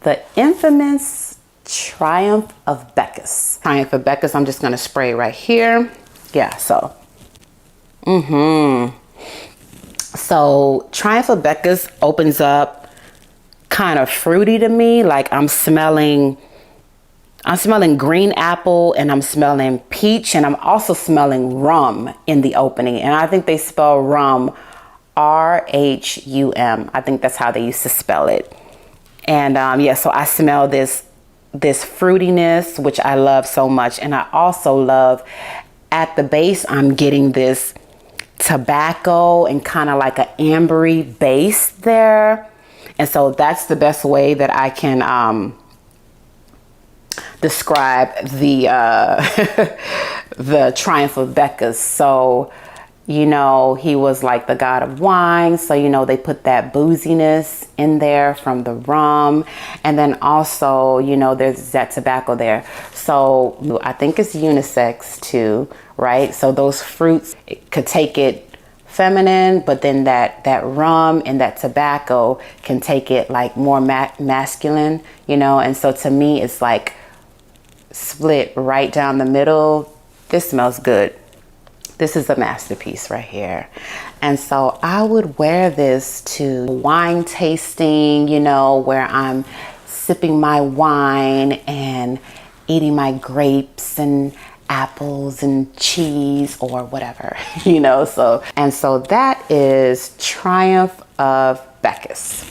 the infamous Triumph of Bacchus. Triumph of Bacchus, I'm just gonna spray right here. Yeah, so. So Triumph of Bacchus opens up kind of fruity to me. Like I'm smelling green apple, and I'm smelling peach, and I'm also smelling rum in the opening. And I think they spell rum R-H-U-M. I think that's how they used to spell it. And yeah, so I smell this fruitiness, which I love so much. And I also love, at the base, I'm getting this tobacco and kind of like an ambery base there. And so that's the best way that I can describe the the Triumph of Bacchus. So, you know, he was like the god of wine. So, you know, they put that booziness in there from the rum. And then also, you know, there's that tobacco there. So I think it's unisex too, right? So those fruits, it could take it feminine, but then that rum and that tobacco can take it like more masculine, you know? And so to me, it's like split right down the middle. This smells good. This is a masterpiece right here. And so I would wear this to wine tasting, you know, where I'm sipping my wine and eating my grapes and apples and cheese or whatever, you know. So that is Triumph of Bacchus.